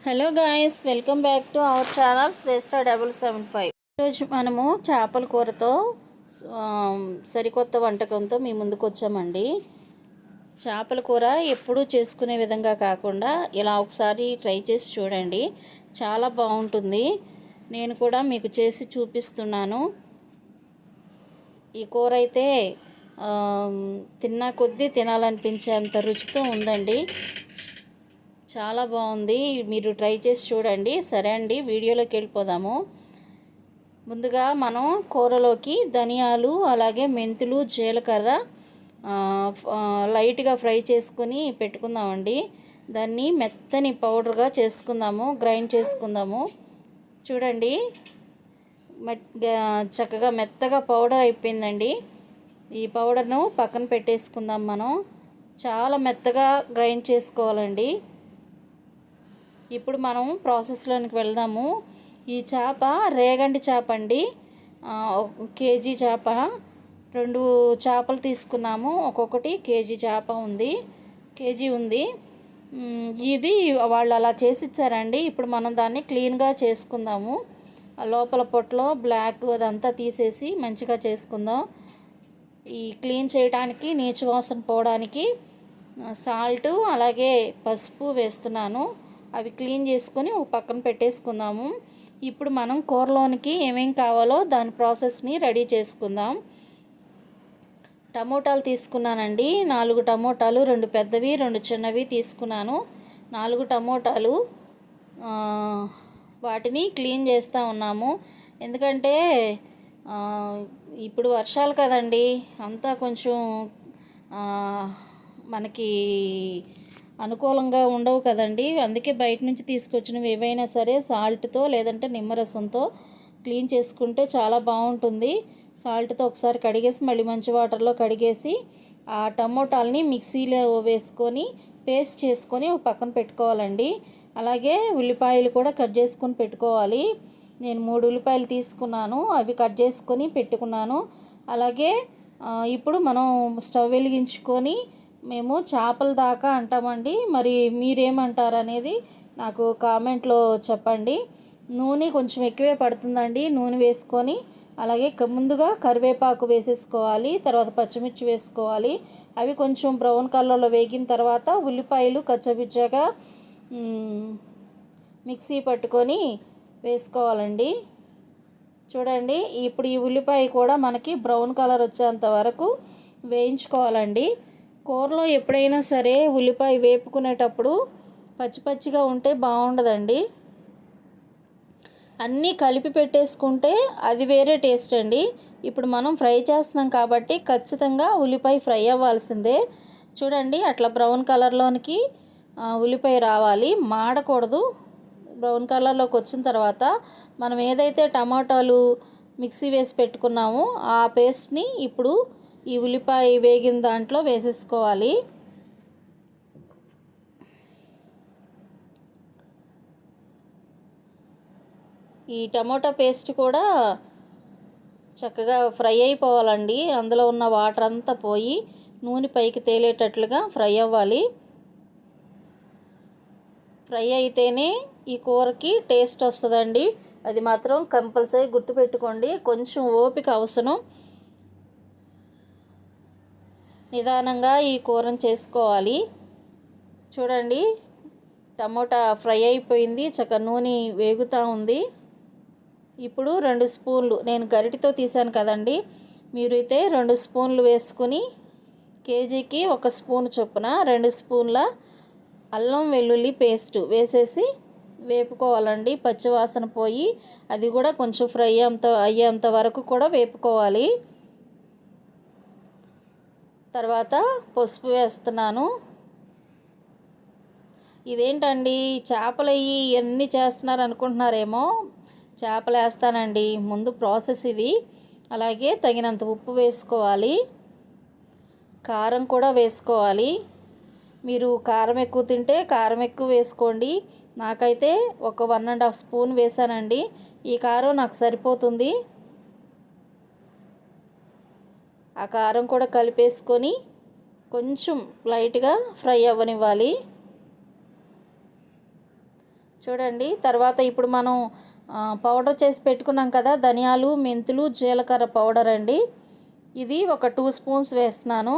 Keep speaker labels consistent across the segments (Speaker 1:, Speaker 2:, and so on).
Speaker 1: Hello guys, welcome back to our channel Shreshtha 775. ఈరోజు మనము చేపల కూరతో సరికొత్త వంటకంతో మీ ముందుకు వచ్చామండి. చేపల కూర ఎప్పుడూ చేసుకునే విధంగా కాకుండా ఇలా ఒకసారి ట్రై చేసి చూడండి, చాలా బాగుంటుంది. నేను కూడా మీకు చేసి చూపిస్తున్నాను. ఈ కూర అయితే తిన్నా కొద్దీ తినాలనిపించేంత రుచితో ఉందండి. చాలా బాగుంది, మీరు ట్రై చేసి చూడండి. సరే అండి, వీడియోలోకి వెళ్ళిపోదాము. ముందుగా మనం కూరలోకి ధనియాలు, అలాగే మెంతులు, జీలకర్ర లైట్గా ఫ్రై చేసుకుని పెట్టుకుందామండి. దాన్ని మెత్తని పౌడర్గా చేసుకుందాము, గ్రైండ్ చేసుకుందాము. చూడండి, చక్కగా మెత్తగా పౌడర్ అయిపోయిందండి. ఈ పౌడర్ను పక్కన పెట్టేసుకుందాం. మనం చాలా మెత్తగా గ్రైండ్ చేసుకోవాలండి. ఇప్పుడు మనం ప్రాసెస్లోనికి వెళ్దాము. ఈ చేప రేగండి చేప అండి, కేజీ చేప. 2 చేపలు తీసుకున్నాము, ఒక్కొక్కటి కేజీ ఉంది. ఇది వాళ్ళు అలా చేసి ఇచ్చారండి. ఇప్పుడు మనం దాన్ని క్లీన్గా చేసుకుందాము. ఆ లోపల పొట్టలో బ్లాక్ అదంతా తీసేసి మంచిగా చేసుకుందాం. ఈ క్లీన్ చేయడానికి, నీచు వాసన పోవడానికి సాల్ట్ అలాగే పసుపు వేస్తున్నాను. అవి క్లీన్ చేసుకొని ఒక పక్కన పెట్టేసుకుందాము. ఇప్పుడు మనం కూరలోనికి ఏమేం కావాలో దాని ప్రాసెస్ని రెడీ చేసుకుందాం. టమోటాలు తీసుకున్నానండి, 4 టమోటాలు, 2 పెద్దవి 2 చిన్నవి తీసుకున్నాను. 4 టమోటాలు, వాటిని క్లీన్ చేస్తూ ఉన్నాము. ఎందుకంటే ఇప్పుడు వర్షాలు కదండి, అంతా కొంచెం మనకి అనుకూలంగా ఉండవు కదండి. అందుకే బయట నుంచి తీసుకొచ్చినవి ఏవైనా సరే సాల్ట్తో లేదంటే నిమ్మరసంతో క్లీన్ చేసుకుంటే చాలా బాగుంటుంది. సాల్ట్తో ఒకసారి కడిగేసి మళ్ళీ మంచి వాటర్లో కడిగేసి ఆ టమోటాలని మిక్సీలో వేసుకొని పేస్ట్ చేసుకొని ఒక పక్కన పెట్టుకోవాలండి. అలాగే ఉల్లిపాయలు కూడా కట్ చేసుకొని పెట్టుకోవాలి. నేను 3 ఉల్లిపాయలు తీసుకున్నాను, అవి కట్ చేసుకొని పెట్టుకున్నాను. అలాగే ఇప్పుడు మనం స్టవ్ వెలిగించుకొని, మేము చేపల దాకా అంటామండి, మరి మీరేమంటారు అనేది నాకు కామెంట్లో చెప్పండి. నూనె కొంచెం ఎక్కువే పడుతుందండి. నూనె వేసుకొని అలాగే ముందుగా కరివేపాకు వేసేసుకోవాలి, తర్వాత పచ్చిమిర్చి వేసుకోవాలి. అవి కొంచెం బ్రౌన్ కలర్లో వేగిన తర్వాత ఉల్లిపాయలు కచ్చపిచ్చగా మిక్సీ పట్టుకొని వేసుకోవాలండి. చూడండి, ఇప్పుడు ఈ ఉల్లిపాయ కూడా మనకి బ్రౌన్ కలర్ వచ్చేంత వరకు వేయించుకోవాలండి. కూరలో ఎప్పుడైనా సరే ఉల్లిపాయ వేపుకునేటప్పుడు పచ్చిగా ఉంటే బాగుండదండి. అన్నీ కలిపి పెట్టేసుకుంటే అది వేరే టేస్ట్ అండి. ఇప్పుడు మనం ఫ్రై చేస్తున్నాం కాబట్టి ఖచ్చితంగా ఉల్లిపాయ ఫ్రై అవ్వాల్సిందే. చూడండి, అట్లా బ్రౌన్ కలర్లోనికి ఉల్లిపాయ రావాలి, మాడకూడదు. బ్రౌన్ కలర్లోకి వచ్చిన తర్వాత మనం ఏదైతే టమాటాలు మిక్సీ వేసి పెట్టుకున్నామో ఆ పేస్ట్ని ఇప్పుడు ఈ ఉల్లిపాయ వేగిన దాంట్లో వేసేసుకోవాలి. ఈ టమోటా పేస్ట్ కూడా చక్కగా ఫ్రై అయిపోవాలండి. అందులో ఉన్న వాటర్ అంతా పోయి నూనె పైకి తేలేటట్లుగా ఫ్రై అవ్వాలి. ఫ్రై అయితేనే ఈ కూరకి టేస్ట్ వస్తుందండి. అది మాత్రం కంపల్సరీ గుర్తుపెట్టుకోండి. కొంచెం ఓపిక అవసరం. నిదానంగా ఈ కూరను చేసుకోవాలి. చూడండి, టమోటా ఫ్రై అయిపోయింది, చక్కగా నూనె వేగుతూ ఉంది. ఇప్పుడు 2 స్పూన్లు, నేను గరిటెతో తీసాను కదండి, మీరైతే 2 స్పూన్లు వేసుకుని కేజీకి 1 స్పూన్ చొప్పున 2 స్పూన్ల అల్లం వెల్లుల్లి పేస్ట్ వేసేసి వేపుకోవాలండి. పచ్చివాసన పోయి అది కూడా కొంచెం ఫ్రై అయ్యేంత వరకు కూడా వేపుకోవాలి. తర్వాత పసుపు వేస్తున్నాను. ఇదేంటండి చేపలు అయ్యి ఎన్ని చేస్తున్నారు అనుకుంటున్నారేమో, చేపలు వేస్తానండి ముందు ప్రాసెస్ ఇది. అలాగే తగినంత ఉప్పు వేసుకోవాలి, కారం కూడా వేసుకోవాలి. మీరు కారం ఎక్కువ తింటే కారం ఎక్కువ వేసుకోండి. నాకైతే ఒక 1.5 స్పూన్ వేసానండి. ఈ కారం నాకు సరిపోతుంది. ఆ కారం కూడా కలిపేసుకొని కొంచెం లైట్గా ఫ్రై అవ్వనివ్వాలి. చూడండి. తర్వాత ఇప్పుడు మనం పౌడర్ చేసి పెట్టుకున్నాం కదా, ధనియాలు, మెంతులు, జీలకర్ర పౌడర్ అండి. ఇది ఒక 2 స్పూన్స్ వేస్తున్నాను.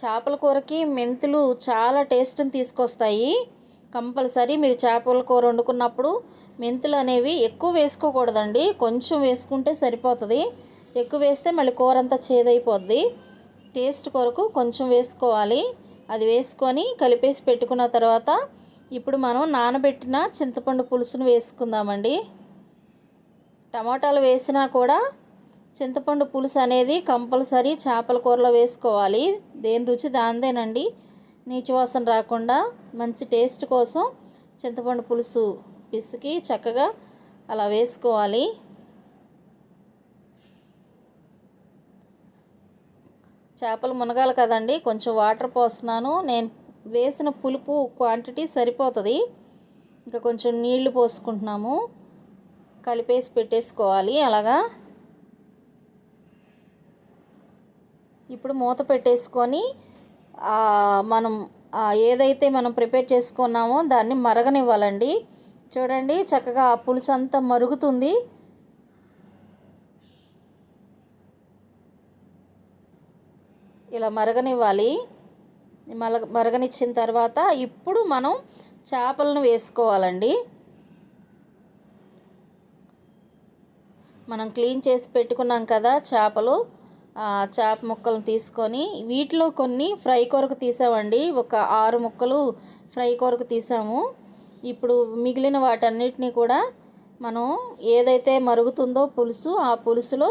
Speaker 1: చేపల కూరకి మెంతులు చాలా టేస్ట్ని తీసుకొస్తాయి. కంపల్సరీ మీరు చేపల కూర వండుకున్నప్పుడు మెంతులు అనేవి ఎక్కువ వేసుకోకూడదండి, కొంచెం వేసుకుంటే సరిపోతుంది. ఎక్కువ వేస్తే మళ్ళీ కూర అంతా చేదైపోద్ది. టేస్ట్ కొరకు కొంచెం వేసుకోవాలి. అది వేసుకొని కలిపేసి పెట్టుకున్న తర్వాత ఇప్పుడు మనం నానబెట్టిన చింతపండు పులుసును వేసుకుందామండి. టమాటాలు వేసినా కూడా చింతపండు పులుసు అనేది కంపల్సరీ చేపల కూరలో వేసుకోవాలి. దేని రుచి దాందేనండి. నీచు వాసన రాకుండా మంచి టేస్ట్ కోసం చింతపండు పులుసు పిసికి చక్కగా అలా వేసుకోవాలి. చేపలు మునగాలి కదండి, కొంచెం వాటర్ పోస్తున్నాను. నేను వేసిన పులుపు క్వాంటిటీ సరిపోతుంది. ఇంకా కొంచెం నీళ్లు పోసుకుంటున్నాము. కలిపేసి పెట్టేసుకోవాలి అలాగా. ఇప్పుడు మూత పెట్టేసుకొని మనం ఏదైతే మనం ప్రిపేర్ చేసుకున్నామో దాన్ని మరగనివ్వాలండి. చూడండి, చక్కగా ఆ పులుసు అంతా మరుగుతుంది. ఇలా మరగనివ్వాలి. మరగనిచ్చిన తర్వాత ఇప్పుడు మనం చేపలను వేసుకోవాలండి. మనం క్లీన్ చేసి పెట్టుకున్నాం కదా చేపలు, చేప ముక్కలను తీసుకొని వీటిలో కొన్ని ఫ్రై కొరకు తీసామండి. ఒక 6 ముక్కలు ఫ్రై కొరకు తీసాము. ఇప్పుడు మిగిలిన వాటన్నిటిని కూడా మనం ఏదైతే మరుగుతుందో పులుసు, ఆ పులుసులో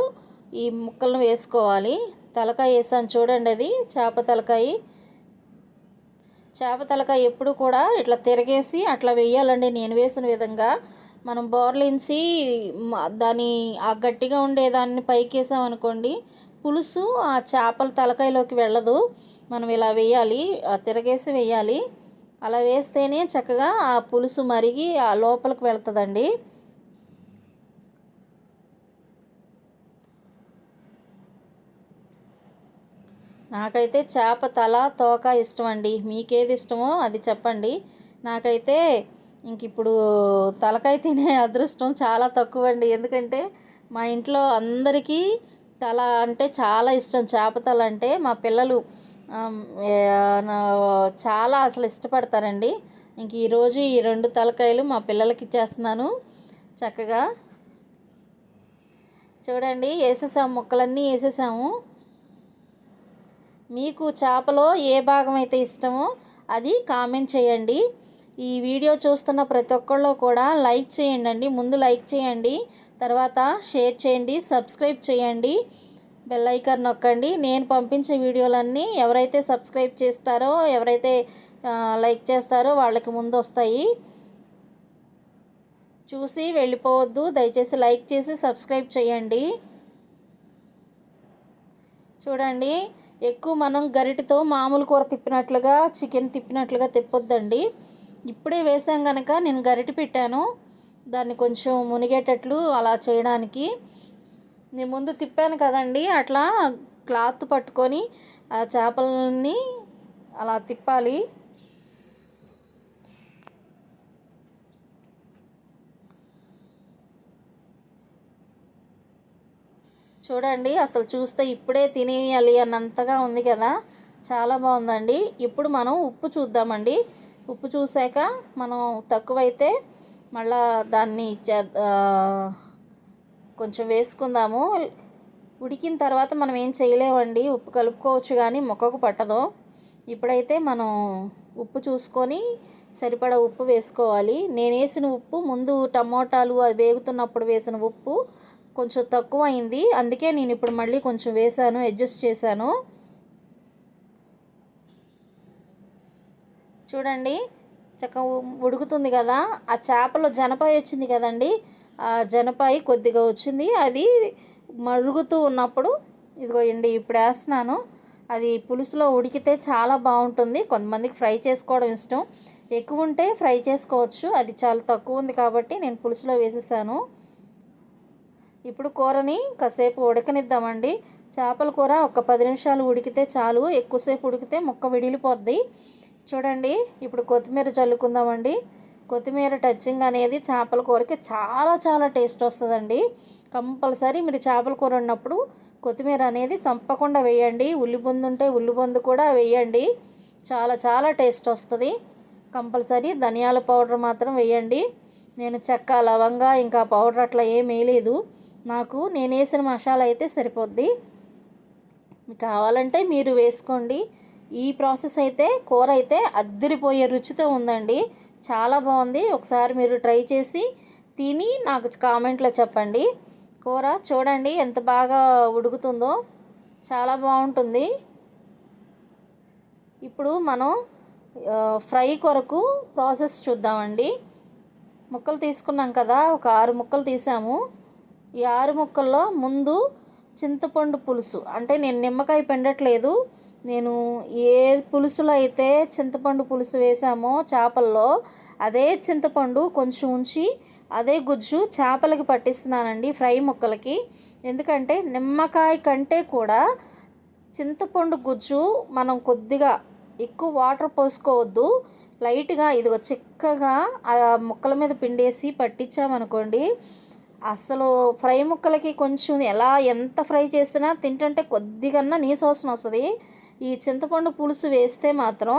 Speaker 1: ఈ ముక్కలను వేసుకోవాలి. తలకాయ వేసాను చూడండి, అది చేప తలకాయ. చేప తలకాయ ఎప్పుడు కూడా ఇట్లా తిరగేసి అట్లా వేయాలండి. నేను వేసిన విధంగా మనం బోర్లించి దాని ఆ గట్టిగా ఉండేదాన్ని పైకి వేసామనుకోండి, పులుసు ఆ చేపల తలకాయలోకి వెళ్ళదు. మనం ఇలా వేయాలి, తిరగేసి వేయాలి. అలా వేస్తేనే చక్కగా ఆ పులుసు మరిగి ఆ లోపలికి వెళ్తుందండి. నాకైతే చేప తల, తోక ఇష్టం అండి. మీకేది ఇష్టమో అది చెప్పండి. నాకైతే ఇంక ఇప్పుడు తలకాయ తినే అదృష్టం చాలా తక్కువ అండి. ఎందుకంటే మా ఇంట్లో అందరికీ తల అంటే చాలా ఇష్టం. చేప తల అంటే మా పిల్లలు చాలా అసలు ఇష్టపడతారండి. ఇంక ఈరోజు ఈ 2 తలకాయలు మా పిల్లలకి ఇచ్చేస్తున్నాను చక్కగా. చూడండి, వేసేసాము, ముక్కలన్నీ వేసేసాము. మీకు చేపలో ఏ భాగం అయితే ఇష్టమో అది కామెంట్ చేయండి. ఈ వీడియో చూస్తున్న ప్రతి ఒక్కళ్ళు కూడా లైక్ చేయండి. ముందు లైక్ చేయండి, తర్వాత షేర్ చేయండి, సబ్స్క్రైబ్ చేయండి, బెల్ ఐకాన్ నొక్కండి. నేను పంపించే వీడియోలన్నీ ఎవరైతే సబ్స్క్రైబ్ చేస్తారో, ఎవరైతే లైక్ చేస్తారో వాళ్ళకి ముందు వస్తాయి. చూసి వెళ్ళిపోవద్దు, దయచేసి లైక్ చేసి సబ్స్క్రైబ్ చేయండి. చూడండి, ఎక్కువ మనం గరిటెతో మామూలు కూర తిప్పినట్లుగా, చికెన్ తిప్పినట్లుగా తిప్పొద్దండి. ఇప్పుడే వేసాం కనుక నేను గరిటె పెట్టాను దాన్ని కొంచెం మునిగేటట్లు అలా చేయడానికి. నేను ముందు తిప్పాను కదండి, అట్లా క్లాత్ పట్టుకొని ఆ చేపలని అలా తిప్పాలి. చూడండి, అసలు చూస్తే ఇప్పుడే తినేయాలి అన్నంతగా ఉంది కదా, చాలా బాగుందండి. ఇప్పుడు మనం ఉప్పు చూద్దామండి. ఉప్పు చూసాక మనం తక్కువైతే మళ్ళా దాన్ని కొంచెం వేసుకుందాము. ఉడికిన తర్వాత మనం ఏం చేయలేమండి, ఉప్పు కలుపుకోవచ్చు కానీ మొక్కకు పట్టదు. ఇప్పుడైతే మనం ఉప్పు చూసుకొని సరిపడా ఉప్పు వేసుకోవాలి. నేను వేసిన ఉప్పు ముందు టమోటాలు అది వేగుతున్నప్పుడు వేసిన ఉప్పు కొంచెం తక్కువ అయింది, అందుకే నేను ఇప్పుడు మళ్ళీ కొంచెం వేసాను, అడ్జస్ట్ చేశాను. చూడండి, చక్కగా ఉడుకుతుంది కదా. ఆ చేపలో జనపాయ వచ్చింది కదండి, ఆ జనపాయ కొద్దిగా వచ్చింది. అది మరుగుతూ ఉన్నప్పుడు ఇదిగోండి ఇప్పుడు వేస్తున్నాను. అది పులుసులో ఉడికితే చాలా బాగుంటుంది. కొంతమందికి ఫ్రై చేసుకోవడం ఇష్టం, ఎక్కువ ఉంటే ఫ్రై చేసుకోవచ్చు. అది చాలా తక్కువ ఉంది కాబట్టి నేను పులుసులో వేసేసాను. ఇప్పుడు కూరని కాసేపు ఉడకనిద్దామండి. చేపల కూర ఒక 10 నిమిషాలు ఉడికితే చాలు, ఎక్కువసేపు ఉడికితే ముక్క విడిలిపోద్ది. చూడండి ఇప్పుడు కొత్తిమీర చల్లుకుందామండి. కొత్తిమీర టచింగ్ అనేది చేపల కూరకి చాలా చాలా టేస్ట్ వస్తుందండి. కంపల్సరీ మీరు చేపల కూర ఉన్నప్పుడు కొత్తిమీర అనేది తప్పకుండా వేయండి. ఉల్లిబొందు ఉంటే ఉల్లిబొందు కూడా వేయండి, చాలా చాలా టేస్ట్ వస్తుంది. కంపల్సరీ ధనియాల పౌడర్ మాత్రం వేయండి. నేను చెక్క లవంగా ఇంకా పౌడర్ అట్లా ఏం వేయలేదు. నేను వేసిన మసాలా అయితే సరిపోద్ది. కావాలంటే మీరు వేసుకోండి. ఈ ప్రాసెస్ అయితే కూర అయితే అద్దరిపోయే రుచితో ఉందండి, చాలా బాగుంది. ఒకసారి మీరు ట్రై చేసి తిని నాకు కామెంట్లో చెప్పండి. కూర చూడండి ఎంత బాగా ఉడుకుతుందో, చాలా బాగుంటుంది. ఇప్పుడు మనం ఫ్రై కొరకు ప్రాసెస్ చూద్దామండి. ముక్కలు తీసుకున్నాం కదా, ఒక 6 ముక్కలు తీసాము. ఈ 6 ముక్కల్లో ముందు చింతపండు పులుసు, అంటే నేను నిమ్మకాయ పిండట్లేదు. నేను ఏ పులుసులో అయితే చింతపండు పులుసు వేసామో చేపల్లో, అదే చింతపండు కొంచెం ఉంచి అదే గుజ్జు చేపలకి పట్టిస్తున్నానండి, ఫ్రై ముక్కలకి. ఎందుకంటే నిమ్మకాయ కంటే కూడా చింతపండు గుజ్జు మనం కొద్దిగా ఎక్కువ వాటర్ పోసుకోవద్దు, లైట్గా ఇదిగో చిక్కగా ఆ ముక్కల మీద పిండేసి పట్టించామనుకోండి, అసలు ఫ్రై ముక్కలకి కొంచెం ఎంత ఫ్రై చేసినా తింటుంటే కొద్దిగా నీసు వాసన వస్తుంది. ఈ చింతపండు పులుసు వేస్తే మాత్రం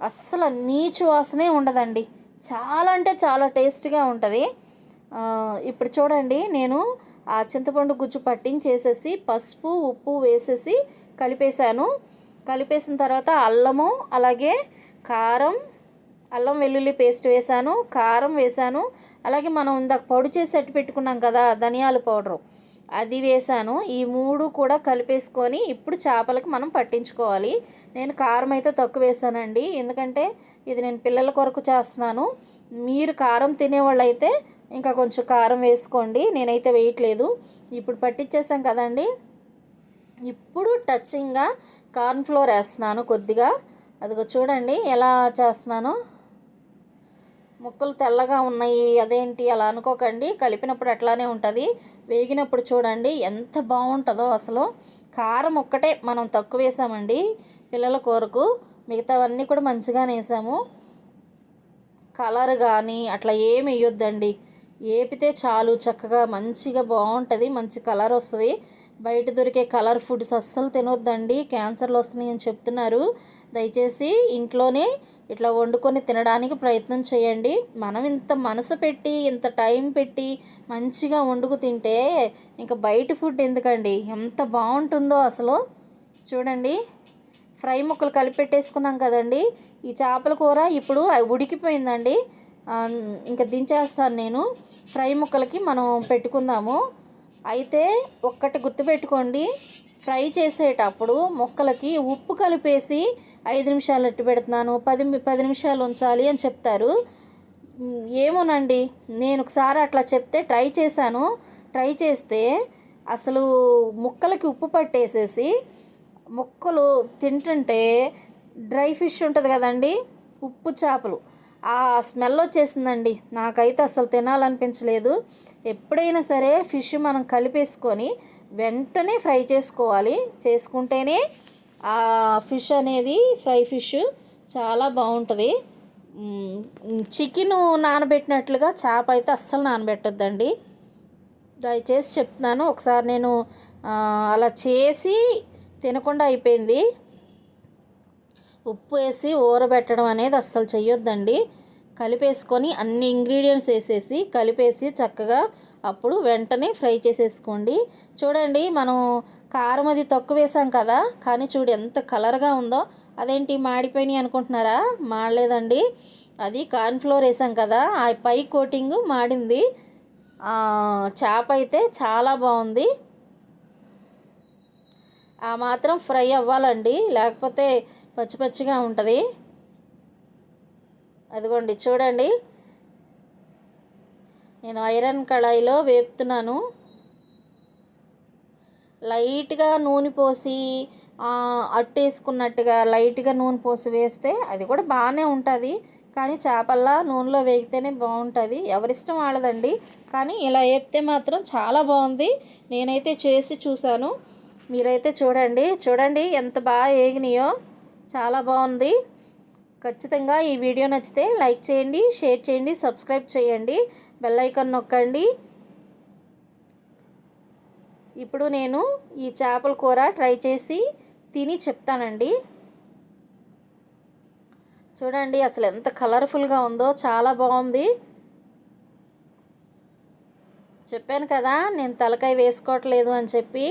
Speaker 1: అస్సలు నీచు వాసనే ఉండదండి, చాలా అంటే చాలా టేస్ట్గా ఉంటుంది. ఇప్పుడు చూడండి నేను ఆ చింతపండు గుజ్జు పట్టించేసేసి పసుపు ఉప్పు వేసేసి కలిపేసిన తర్వాత అల్లము అలాగే కారం, అల్లం వెల్లుల్లి పేస్ట్ వేసాను, కారం వేసాను, అలాగే మనం ఇందాక పొడి చేసి అట్టు పెట్టుకున్నాం కదా ధనియాల పౌడరు, అది వేసాను. ఈ 3 కూడా కలిపేసుకొని ఇప్పుడు చేపలకి మనం పట్టించుకోవాలి. నేను కారం అయితే తక్కువ వేసానండి, ఎందుకంటే ఇది నేను పిల్లల కొరకు చేస్తున్నాను. మీరు కారం తినేవాళ్ళు అయితే ఇంకా కొంచెం కారం వేసుకోండి, నేనైతే వేయట్లేదు. ఇప్పుడు పట్టించేసాం కదండి, ఇప్పుడు టచింగ్గా కార్న్ఫ్లోర్ వేస్తున్నాను కొద్దిగా. అదిగో చూడండి ఎలా చేస్తున్నాను. ముక్కలు తెల్లగా ఉన్నాయి అదేంటి అలా అనుకోకండి, కలిపినప్పుడు అట్లానే ఉంటుంది, వేగినప్పుడు చూడండి ఎంత బాగుంటుందో. అసలు కారం ఒక్కటే మనం తక్కువ వేసామండి పిల్లల కూరకు, మిగతావన్నీ కూడా మంచిగానే వేసాము. కలర్ కానీ అట్లా ఏమి వేయొద్దండి, ఏపితే చాలు చక్కగా మంచిగా బాగుంటుంది, మంచి కలర్ వస్తుంది. బయట దొరికే కలర్ ఫుడ్స్ అస్సలు తినొద్దండి, క్యాన్సర్లు వస్తున్నాయి అని చెప్తున్నారు. దయచేసి ఇంట్లోనే ఇట్లా వండుకొని తినడానికి ప్రయత్నం చేయండి. మనం ఇంత మనసు పెట్టి ఇంత టైం పెట్టి మంచిగా వండుకు తింటే ఇంకా బయట ఫుడ్ ఎందుకండి, ఎంత బాగుంటుందో అసలు. చూడండి ఫ్రై ముక్కలు కలిపెట్టేసుకున్నాం కదండి, ఈ చేపల కూర ఇప్పుడు ఉడికిపోయిందండి. ఇంకా దించేస్తాను నేను. ఫ్రై ముక్కలకి మనం పెట్టుకుందాము. అయితే ఒక్కటి గుర్తుపెట్టుకోండి, ఫ్రై చేసేటప్పుడు ముక్కలకి ఉప్పు కలిపేసి 5 నిమిషాలు ఎట్టు పెడుతున్నాను, 10 నిమిషాలు ఉంచాలి అని చెప్తారు. ఏమోనండి, నేను ఒకసారి అట్లా చెప్తే ట్రై చేశాను. ట్రై చేస్తే అసలు ముక్కలకి ఉప్పు పట్టేసేసి ముక్కలు తింటుంటే డ్రై ఫిష్ ఉంటుంది కదండి, ఉప్పు చేపలు, ఆ స్మెల్ వచ్చేసిందండి. నాకైతే అసలు తినాలనిపించలేదు. ఎప్పుడైనా సరే ఫిష్ మనం కలిపేసుకొని వెంటనే ఫ్రై చేసుకోవాలి, చేసుకుంటేనే ఆ ఫిష్ అనేది ఫ్రై ఫిష్ చాలా బాగుంటుంది. చికెను నానబెట్టినట్లుగా చేప అయితే అస్సలు నానబెట్టొద్దండి, దయచేసి చెప్తున్నాను. ఒకసారి నేను అలా చేసి తినకుండా అయిపోయింది. ఉప్పు వేసి ఊరబెట్టడం అనేది అస్సలు చెయ్యొద్దండి. కలిపేసుకొని అన్ని ఇంగ్రీడియంట్స్ వేసేసి కలిపేసి చక్కగా అప్పుడు వెంటనే ఫ్రై చేసేసుకోండి. చూడండి మనం కారం అది తక్కువ వేసాం కదా, కానీ చూడు ఎంత కలర్గా ఉందో. అదేంటి మాడిపోయినాయి అనుకుంటున్నారా? మాడలేదండి, అది కార్న్ఫ్లోర్ వేసాం కదా, ఆ పై కోటింగ్ మాడింది. చేప అయితే చాలా బాగుంది. ఆ మాత్రం ఫ్రై అవ్వాలండి, లేకపోతే పచ్చి పచ్చిగా ఉంటుంది. అదిగోండి చూడండి, నేను ఐరన్ కళాయిలో వేపుతున్నాను. లైట్గా నూనె పోసి అట్టేసుకున్నట్టుగా లైట్గా నూనె పోసి వేస్తే అది కూడా బాగానే ఉంటుంది, కానీ చేపల్లా నూనెలో వేగితేనే బాగుంటుంది. ఎవరిష్టం వాళ్ళదండి, కానీ ఇలా వేపితే మాత్రం చాలా బాగుంది. నేనైతే చేసి చూశాను, మీరైతే చూడండి ఎంత బాగా వేగినాయో, చాలా బాగుంది. ఖచ్చితంగా ఈ వీడియో నచ్చితే లైక్ చేయండి, షేర్ చేయండి, సబ్స్క్రైబ్ చేయండి, బెల్ ఐకాన్ నొక్కండి. ఇప్పుడు నేను ఈ చేపల కూర ట్రై చేసి తిని చెప్తానండి. చూడండి అసలు ఎంత కలర్ఫుల్గా ఉందో, చాలా బాగుంది. చెప్పాను కదా నేను తలకాయ వేసుకోవట్లేదు అని చెప్పి.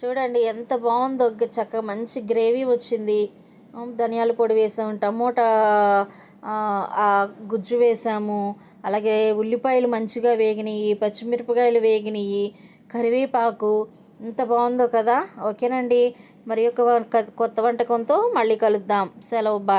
Speaker 1: చూడండి ఎంత బాగుందో, చక్కగా మంచి గ్రేవీ వచ్చింది. ధనియాల పొడి వేసాము, టమోటా గుజ్జు వేసాము, అలాగే ఉల్లిపాయలు మంచిగా వేగినాయి, పచ్చిమిరపకాయలు వేగినాయి, కరివేపాకు. ఎంత బాగుందో కదా. ఓకేనండి, మరి ఒక కొత్త వంటకంతో మళ్ళీ కలుద్దాం. సెలవు, బాయ్.